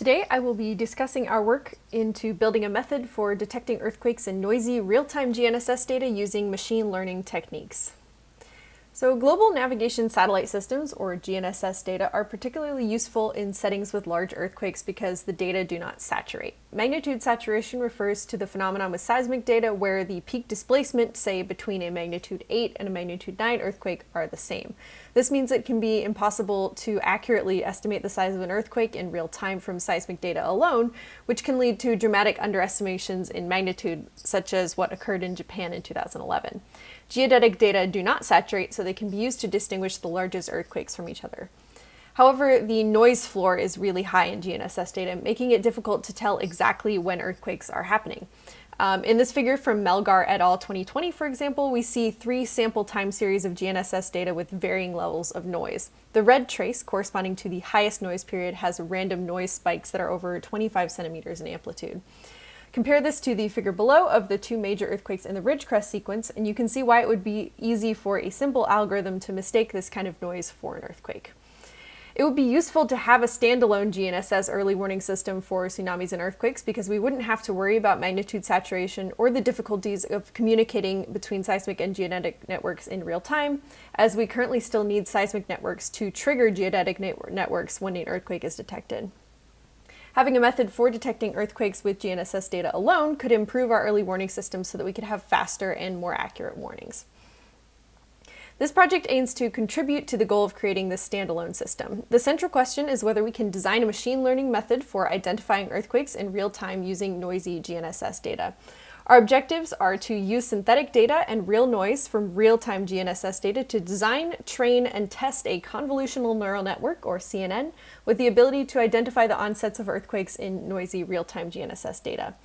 Today I will be discussing our work into building a method for detecting earthquakes in noisy real-time GNSS data using machine learning techniques. So global navigation satellite systems, or GNSS data, are particularly useful in settings with large earthquakes because the data do not saturate. Magnitude saturation refers to the phenomenon with seismic data where the peak displacement, say between a magnitude 8 and a magnitude 9 earthquake, are the same. This means it can be impossible to accurately estimate the size of an earthquake in real time from seismic data alone, which can lead to dramatic underestimations in magnitude, such as what occurred in Japan in 2011. Geodetic data do not saturate, so they can be used to distinguish the largest earthquakes from each other. However, the noise floor is really high in GNSS data, making it difficult to tell exactly when earthquakes are happening. In this figure from Melgar et al. 2020, for example, we see 3 sample time series of GNSS data with varying levels of noise. The red trace, corresponding to the highest noise period, has random noise spikes that are over 25 centimeters in amplitude. Compare this to the figure below of the 2 major earthquakes in the Ridgecrest sequence, and you can see why it would be easy for a simple algorithm to mistake this kind of noise for an earthquake. It would be useful to have a standalone GNSS early warning system for tsunamis and earthquakes because we wouldn't have to worry about magnitude saturation or the difficulties of communicating between seismic and geodetic networks in real time, as we currently still need seismic networks to trigger geodetic networks when an earthquake is detected. Having a method for detecting earthquakes with GNSS data alone could improve our early warning system so that we could have faster and more accurate warnings. This project aims to contribute to the goal of creating this standalone system. The central question is whether we can design a machine learning method for identifying earthquakes in real time using noisy GNSS data. Our objectives are to use synthetic data and real noise from real-time GNSS data to design, train, and test a convolutional neural network, or CNN, with the ability to identify the onsets of earthquakes in noisy real-time GNSS data.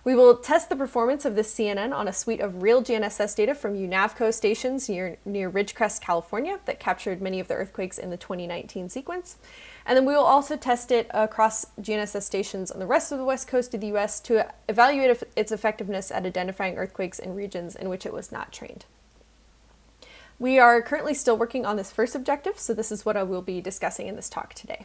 We will test the performance of this CNN on a suite of real GNSS data from UNAVCO stations near Ridgecrest, California, that captured many of the earthquakes in the 2019 sequence. And then we will also test it across GNSS stations on the rest of the west coast of the US to evaluate its effectiveness at identifying earthquakes in regions in which it was not trained. We are currently still working on this first objective, so this is what I will be discussing in this talk today.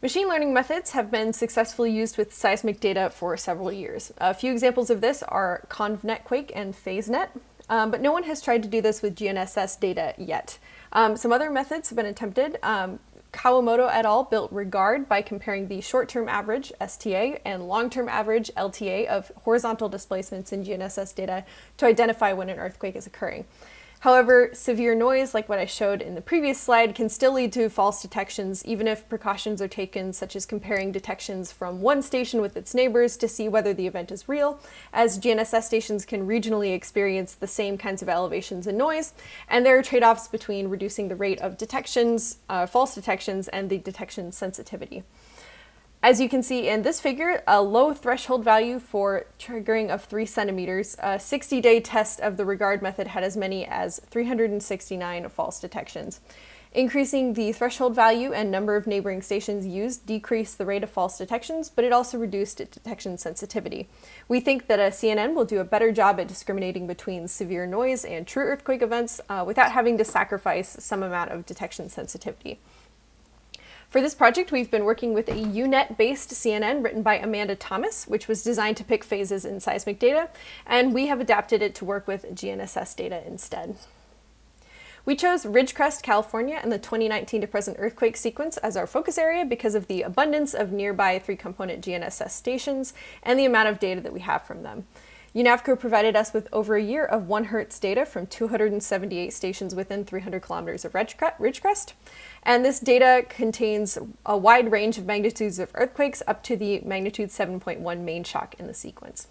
Machine learning methods have been successfully used with seismic data for several years. A few examples of this are ConvNetQuake and PhaseNet, but no one has tried to do this with GNSS data yet. Some other methods have been attempted. Kawamoto et al. Built Regard by comparing the short-term average, STA, and long-term average, LTA, of horizontal displacements in GNSS data to identify when an earthquake is occurring. However, severe noise, like what I showed in the previous slide, can still lead to false detections, even if precautions are taken, such as comparing detections from one station with its neighbors to see whether the event is real, as GNSS stations can regionally experience the same kinds of elevations and noise, and there are trade-offs between reducing the rate of detections, false detections, and the detection sensitivity. As you can see in this figure, a low threshold value for triggering of 3 centimeters, a 60-day test of the Regard method had as many as 369 false detections. Increasing the threshold value and number of neighboring stations used decreased the rate of false detections, but it also reduced detection sensitivity. We think that a CNN will do a better job at discriminating between severe noise and true earthquake events without having to sacrifice some amount of detection sensitivity. For this project, we've been working with a UNet-based CNN written by Amanda Thomas, which was designed to pick phases in seismic data, and we have adapted it to work with GNSS data instead. We chose Ridgecrest, California, and the 2019 to present earthquake sequence as our focus area because of the abundance of nearby 3-component GNSS stations and the amount of data that we have from them. UNAVCO provided us with over a year of 1 Hz data from 278 stations within 300 kilometers of Ridgecrest. And this data contains a wide range of magnitudes of earthquakes up to the magnitude 7.1 main shock in the sequence.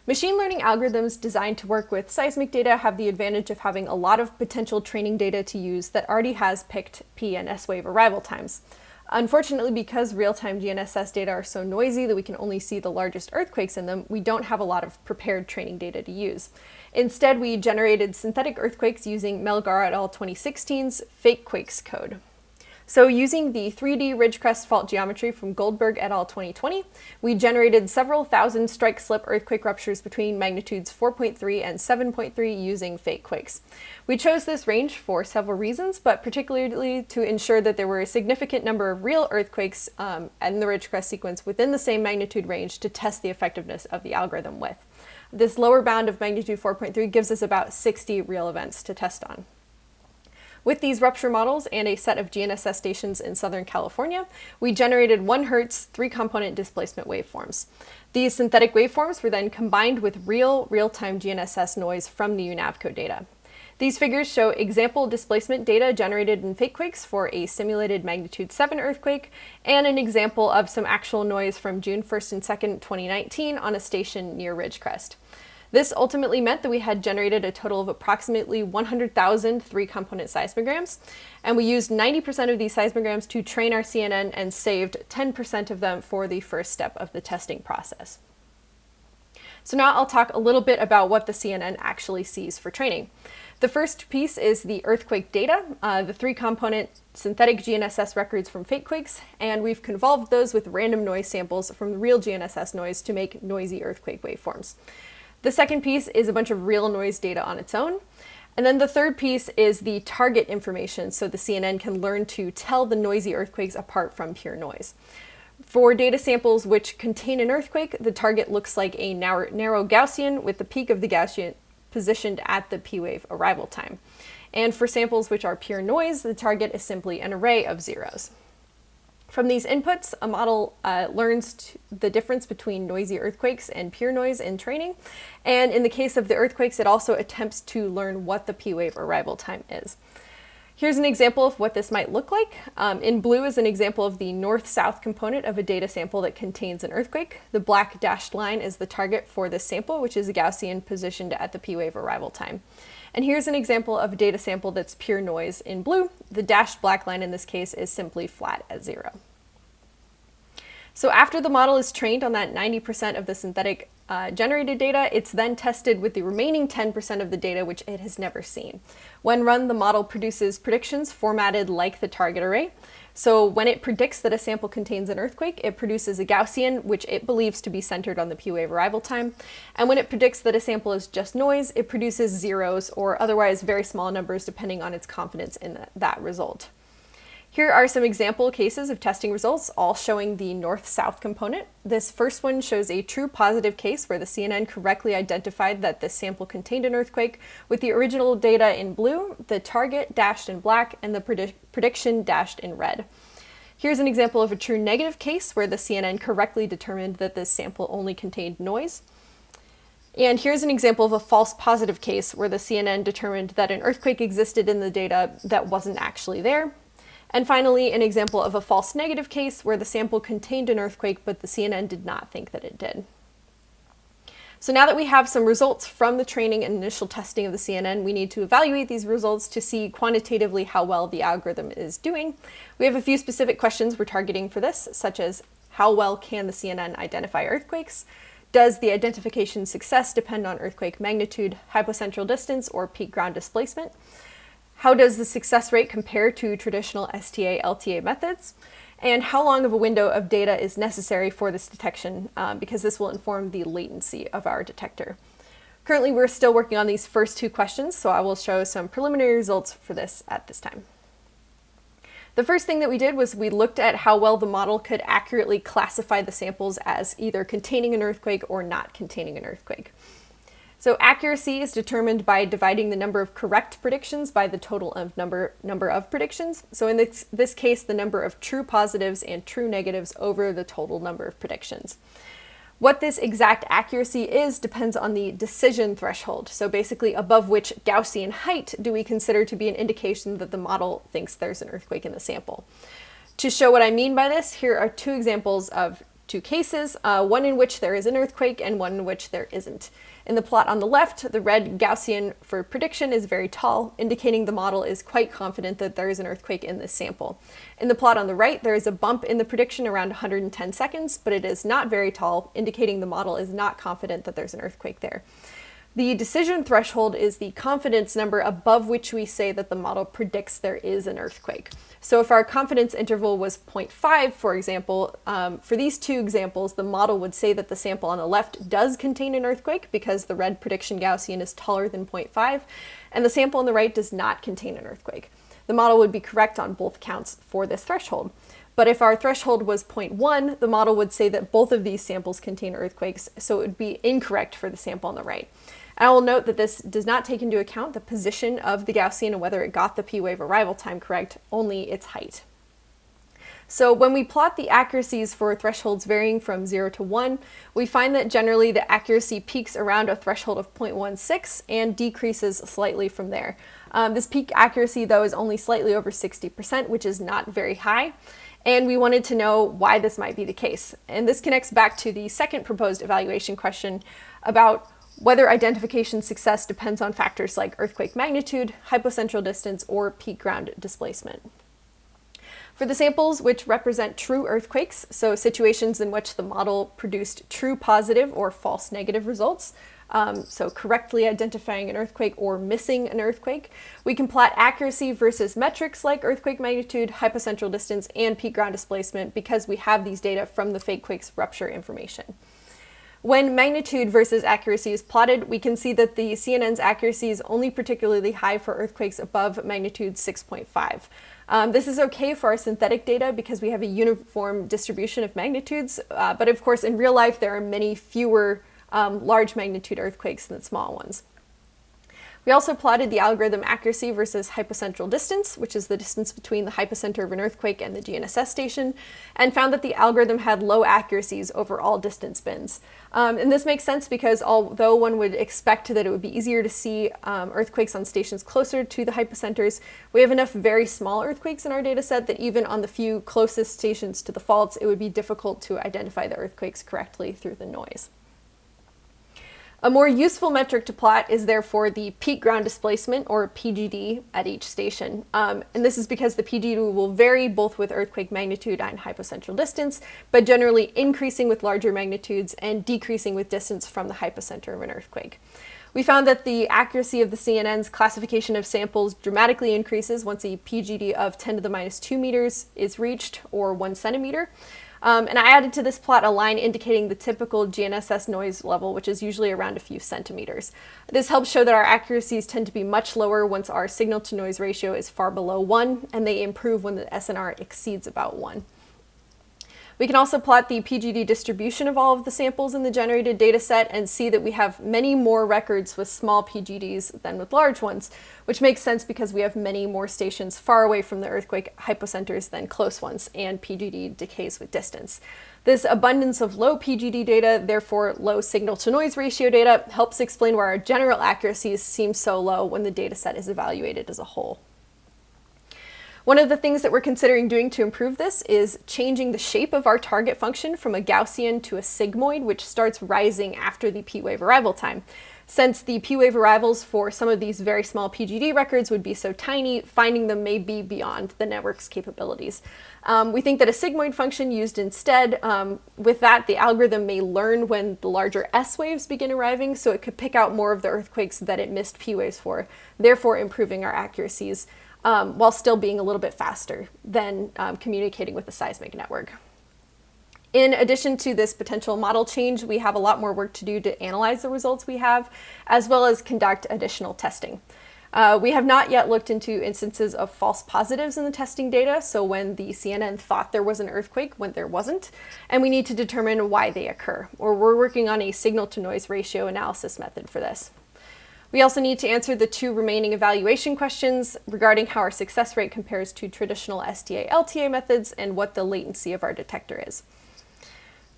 Machine learning algorithms designed to work with seismic data have the advantage of having a lot of potential training data to use that already has picked P and S wave arrival times. Unfortunately, because real-time GNSS data are so noisy that we can only see the largest earthquakes in them, we don't have a lot of prepared training data to use. Instead, we generated synthetic earthquakes using Melgar et al. 2016's fake quakes code. So using the 3D Ridgecrest fault geometry from Goldberg et al. 2020, we generated several thousand strike-slip earthquake ruptures between magnitudes 4.3 and 7.3 using fake quakes. We chose this range for several reasons, but particularly to ensure that there were a significant number of real earthquakes in the Ridgecrest sequence within the same magnitude range to test the effectiveness of the algorithm with. This lower bound of magnitude 4.3 gives us about 60 real events to test on. With these rupture models and a set of GNSS stations in Southern California, we generated 1 Hz 3-component displacement waveforms. These synthetic waveforms were then combined with real-time GNSS noise from the UNAVCO data. These figures show example displacement data generated in fake quakes for a simulated magnitude 7 earthquake, and an example of some actual noise from June 1st and 2nd, 2019 on a station near Ridgecrest. This ultimately meant that we had generated a total of approximately 100,000 3-component seismograms, and we used 90% of these seismograms to train our CNN and saved 10% of them for the first step of the testing process. So now I'll talk a little bit about what the CNN actually sees for training. The first piece is the earthquake data, the 3-component synthetic GNSS records from fake quakes, and we've convolved those with random noise samples from the real GNSS noise to make noisy earthquake waveforms. The second piece is a bunch of real noise data on its own. And then the third piece is the target information, so the CNN can learn to tell the noisy earthquakes apart from pure noise. For data samples which contain an earthquake, the target looks like a narrow Gaussian with the peak of the Gaussian positioned at the P-wave arrival time. And for samples which are pure noise, the target is simply an array of zeros. From these inputs, a model learns the difference between noisy earthquakes and pure noise in training. And in the case of the earthquakes, it also attempts to learn what the P-wave arrival time is. Here's an example of what this might look like. In blue is an example of the north-south component of a data sample that contains an earthquake. The black dashed line is the target for this sample, which is a Gaussian positioned at the P-wave arrival time. And here's an example of a data sample that's pure noise in blue. The dashed black line in this case is simply flat at 0. So after the model is trained on that 90% of the synthetic generated data, it's then tested with the remaining 10% of the data which it has never seen. When run, the model produces predictions formatted like the target array. So when it predicts that a sample contains an earthquake, it produces a Gaussian, which it believes to be centered on the P-wave arrival time. And when it predicts that a sample is just noise, it produces zeros or otherwise very small numbers depending on its confidence in that result. Here are some example cases of testing results, all showing the north-south component. This first one shows a true positive case where the CNN correctly identified that this sample contained an earthquake with the original data in blue, the target dashed in black, and the prediction dashed in red. Here's an example of a true negative case where the CNN correctly determined that this sample only contained noise. And here's an example of a false positive case where the CNN determined that an earthquake existed in the data that wasn't actually there. And finally, an example of a false negative case where the sample contained an earthquake, but the CNN did not think that it did. So now that we have some results from the training and initial testing of the CNN, we need to evaluate these results to see quantitatively how well the algorithm is doing. We have a few specific questions we're targeting for this, such as how well can the CNN identify earthquakes? Does the identification success depend on earthquake magnitude, hypocentral distance, or peak ground displacement? How does the success rate compare to traditional STA-LTA methods? And how long of a window of data is necessary for this detection, because this will inform the latency of our detector. Currently, we're still working on these first two questions, so I will show some preliminary results for this at this time. The first thing that we did was we looked at how well the model could accurately classify the samples as either containing an earthquake or not containing an earthquake. So accuracy is determined by dividing the number of correct predictions by the total of number of predictions. So in this case, the number of true positives and true negatives over the total number of predictions. What this exact accuracy is depends on the decision threshold. So basically above which Gaussian height do we consider to be an indication that the model thinks there's an earthquake in the sample. To show what I mean by this, here are two examples of two cases, one in which there is an earthquake and one in which there isn't. In the plot on the left, the red Gaussian for prediction is very tall, indicating the model is quite confident that there is an earthquake in this sample. In the plot on the right, there is a bump in the prediction around 110 seconds, but it is not very tall, indicating the model is not confident that there's an earthquake there. The decision threshold is the confidence number above which we say that the model predicts there is an earthquake. So if our confidence interval was 0.5, for example, for these two examples, the model would say that the sample on the left does contain an earthquake because the red prediction Gaussian is taller than 0.5, and the sample on the right does not contain an earthquake. The model would be correct on both counts for this threshold. But if our threshold was 0.1, the model would say that both of these samples contain earthquakes, so it would be incorrect for the sample on the right. And I will note that this does not take into account the position of the Gaussian and whether it got the P-wave arrival time correct, only its height. So when we plot the accuracies for thresholds varying from 0 to 1, we find that generally the accuracy peaks around a threshold of 0.16 and decreases slightly from there. This peak accuracy, though, is only slightly over 60%, which is not very high. And we wanted to know why this might be the case. And this connects back to the second proposed evaluation question about whether identification success depends on factors like earthquake magnitude, hypocentral distance, or peak ground displacement. For the samples which represent true earthquakes, so situations in which the model produced true positive or false negative results, so correctly identifying an earthquake or missing an earthquake, we can plot accuracy versus metrics like earthquake magnitude, hypocentral distance, and peak ground displacement because we have these data from the fakequakes rupture information. When magnitude versus accuracy is plotted, we can see that the CNN's accuracy is only particularly high for earthquakes above magnitude 6.5. This is okay for our synthetic data because we have a uniform distribution of magnitudes, but of course in real life there are many fewer large magnitude earthquakes than small ones. We also plotted the algorithm accuracy versus hypocentral distance, which is the distance between the hypocenter of an earthquake and the GNSS station, and found that the algorithm had low accuracies over all distance bins. And this makes sense because although one would expect that it would be easier to see earthquakes on stations closer to the hypocenters, we have enough very small earthquakes in our data set that even on the few closest stations to the faults, it would be difficult to identify the earthquakes correctly through the noise. A more useful metric to plot is therefore the peak ground displacement, or PGD, at each station. And this is because the PGD will vary both with earthquake magnitude and hypocentral distance, but generally increasing with larger magnitudes and decreasing with distance from the hypocenter of an earthquake. We found that the accuracy of the CNN's classification of samples dramatically increases once a PGD of 10 to the minus 2 meters is reached, or 1 centimeter. And I added to this plot a line indicating the typical GNSS noise level, which is usually around a few centimeters. This helps show that our accuracies tend to be much lower once our signal-to-noise ratio is far below 1, and they improve when the SNR exceeds about 1. We can also plot the PGD distribution of all of the samples in the generated data set and see that we have many more records with small PGDs than with large ones, which makes sense because we have many more stations far away from the earthquake hypocenters than close ones, and PGD decays with distance. This abundance of low PGD data, therefore low signal-to-noise ratio data, helps explain why our general accuracies seem so low when the data set is evaluated as a whole. One of the things that we're considering doing to improve this is changing the shape of our target function from a Gaussian to a sigmoid, which starts rising after the P-wave arrival time. Since the P-wave arrivals for some of these very small PGD records would be so tiny, finding them may be beyond the network's capabilities. We think that a sigmoid function used instead, with that the algorithm may learn when the larger S waves begin arriving, so it could pick out more of the earthquakes that it missed P-waves for, therefore improving our accuracies. While still being a little bit faster than communicating with the seismic network. In addition to this potential model change, we have a lot more work to do to analyze the results we have, as well as conduct additional testing. We have not yet looked into instances of false positives in the testing data, so when the CNN thought there was an earthquake when there wasn't, and we need to determine why they occur, or we're working on a signal-to-noise ratio analysis method for this. We also need to answer the 2 remaining evaluation questions regarding how our success rate compares to traditional STA-LTA methods and what the latency of our detector is.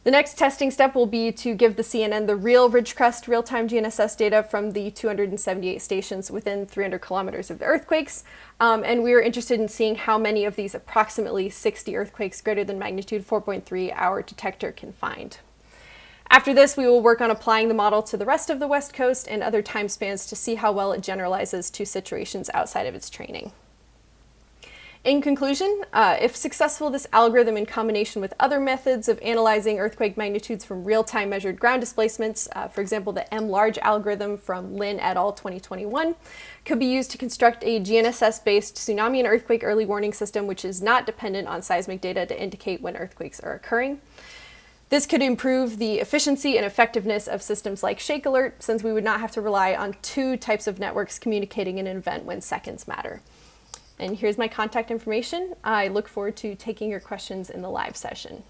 The next testing step will be to give the CNN the real Ridgecrest real-time GNSS data from the 278 stations within 300 kilometers of the earthquakes, and we are interested in seeing how many of these approximately 60 earthquakes greater than magnitude 4.3 our detector can find. After this, we will work on applying the model to the rest of the West Coast and other time spans to see how well it generalizes to situations outside of its training. In conclusion, if successful, this algorithm in combination with other methods of analyzing earthquake magnitudes from real-time measured ground displacements, for example, the M-large algorithm from Lin et al. 2021, could be used to construct a GNSS-based tsunami and earthquake early warning system which is not dependent on seismic data to indicate when earthquakes are occurring. This could improve the efficiency and effectiveness of systems like Shake Alert, since we would not have to rely on two types of networks communicating in an event when seconds matter. And here's my contact information. I look forward to taking your questions in the live session.